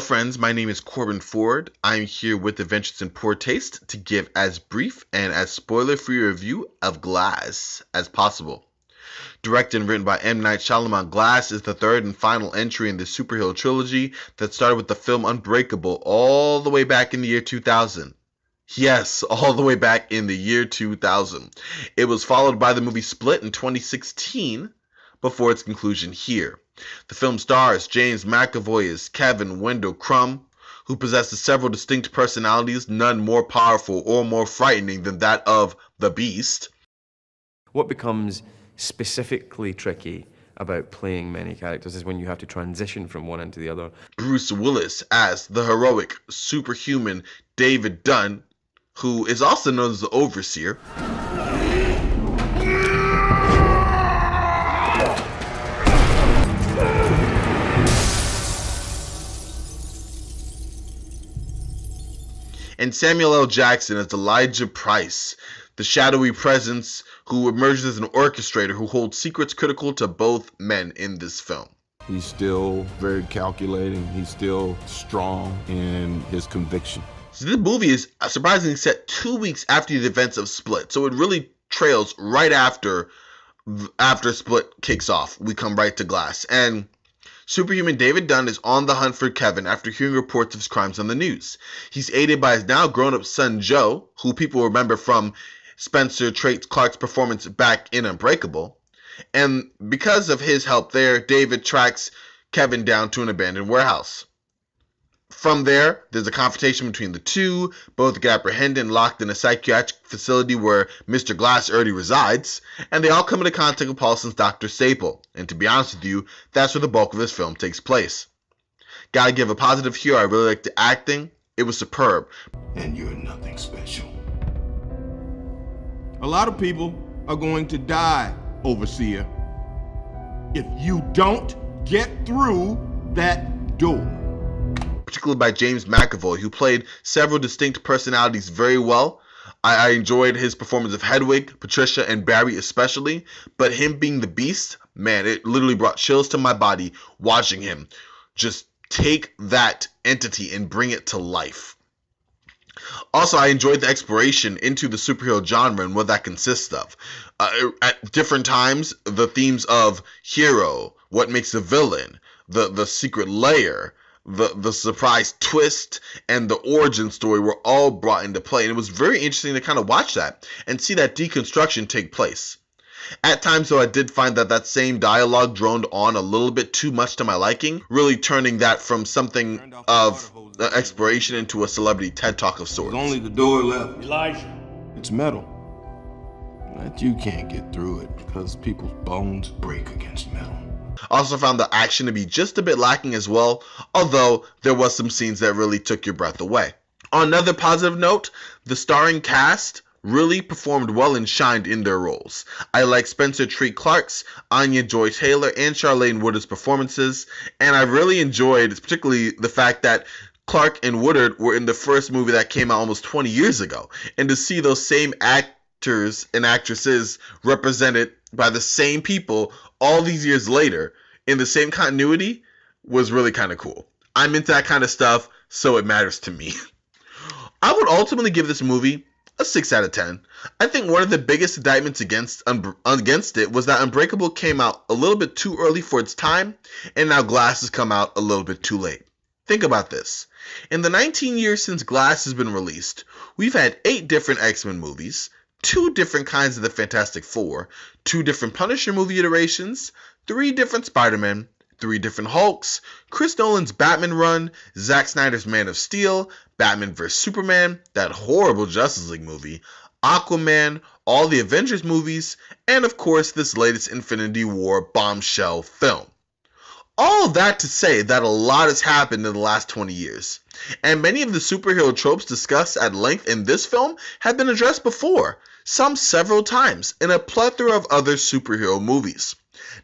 Hello friends, my name is Corbin Ford. I'm here with Adventures in Poor Taste to give as brief and as spoiler-free review of Glass as possible. Directed and written by M. Night Shyamalan, Glass is the third and final entry in the superhero trilogy that started with the film Unbreakable all the way back in the year 2000. Yes, all the way back in the year 2000. It was followed by the movie Split in 2016 before its conclusion here. The film stars James McAvoy as Kevin Wendell Crumb, who possesses several distinct personalities, none more powerful or more frightening than that of the Beast. What becomes specifically tricky about playing many characters is when you have to transition from one into the other. Bruce Willis as the heroic, superhuman David Dunn, who is also known as the Overseer. And Samuel L. Jackson as Elijah Price, the shadowy presence who emerges as an orchestrator who holds secrets critical to both men in this film. He's still very calculating. He's still strong in his conviction. So this movie is surprisingly set 2 weeks after the events of Split. So it really trails right after Split kicks off. We come right to Glass. And superhuman David Dunn is on the hunt for Kevin after hearing reports of his crimes on the news. He's aided by his now grown-up son Joe, who people remember from Spencer Tracy Clark's performance back in Unbreakable. And because of his help there, David tracks Kevin down to an abandoned warehouse. From there, there's a confrontation between the two. Both get apprehended and locked in a psychiatric facility where Mr. Glass already resides, and they all come into contact with Paulson's Dr. Staple. And to be honest with you, that's where the bulk of this film takes place. Gotta give a positive here, I really liked the acting. It was superb. And you're nothing special. A lot of people are going to die, Overseer, if you don't get through that door. Particularly by James McAvoy, who played several distinct personalities very well. I enjoyed his performance of Hedwig, Patricia, and Barry especially, but him being the Beast, man, it literally brought chills to my body watching him just take that entity and bring it to life. Also, I enjoyed the exploration into the superhero genre and what that consists of. At different times, the themes of hero, what makes a villain, the secret layer, the surprise twist, and the origin story were all brought into play. And it was very interesting to kind of watch that and see that deconstruction take place. At times, though, I did find that same dialogue droned on a little bit too much to my liking, really turning that from something of exploration into a celebrity TED Talk of sorts. There's only the door left. Elijah. It's metal. But you can't get through it because people's bones break against metal. Also found the action to be just a bit lacking as well, although there was some scenes that really took your breath away. On another positive note, the starring cast really performed well and shined in their roles. I like Spencer Tracy Clark's, Anya Joy-Taylor, and Charlayne Woodard's performances, and I really enjoyed particularly the fact that Clark and Woodard were in the first movie that came out almost 20 years ago, and to see those same actors and actresses represented by the same people all these years later in the same continuity was really kind of cool. I'm into that kind of stuff, so it matters to me. I would ultimately give this movie a 6 out of 10. I think one of the biggest indictments against it was that Unbreakable came out a little bit too early for its time, and now Glass has come out a little bit too late. Think about this. In the 19 years since Glass has been released, we've had 8 different X-Men movies, 2 different kinds of the Fantastic Four, 2 different Punisher movie iterations, 3 different Spider-Men, 3 different Hulks, Chris Nolan's Batman run, Zack Snyder's Man of Steel, Batman vs. Superman, that horrible Justice League movie, Aquaman, all the Avengers movies, and of course this latest Infinity War bombshell film. All of that to say that a lot has happened in the last 20 years, and many of the superhero tropes discussed at length in this film have been addressed before, some several times, in a plethora of other superhero movies.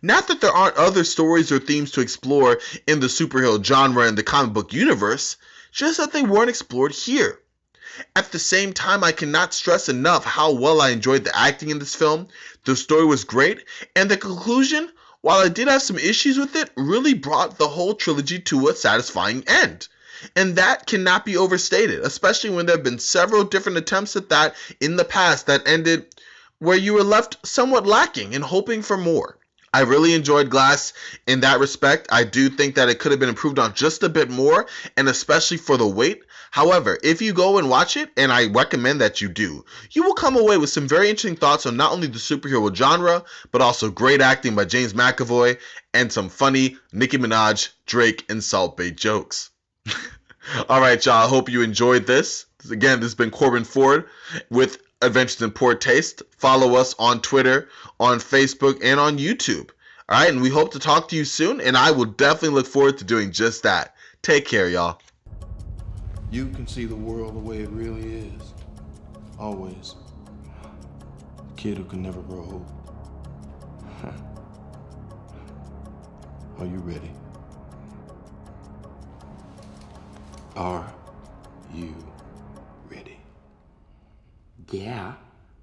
Not that there aren't other stories or themes to explore in the superhero genre and the comic book universe, just that they weren't explored here. At the same time, I cannot stress enough how well I enjoyed the acting in this film, the story was great, and the conclusion, while I did have some issues with it, really brought the whole trilogy to a satisfying end. And that cannot be overstated, especially when there have been several different attempts at that in the past that ended where you were left somewhat lacking and hoping for more. I really enjoyed Glass in that respect. I do think that it could have been improved on just a bit more, and especially for the wait. However, if you go and watch it, and I recommend that you do, you will come away with some very interesting thoughts on not only the superhero genre, but also great acting by James McAvoy and some funny Nicki Minaj, Drake, and Salt Bae jokes. All right, y'all. I hope you enjoyed this. Again, this has been Corbin Ford with Adventures in Poor Taste. Follow us on Twitter, on Facebook, and on YouTube. All right, and we hope to talk to you soon, and I will definitely look forward to doing just that. Take care, y'all. You can see the world the way it really is. Always. The kid who can never grow old. Are you ready? Are you ready? Yeah.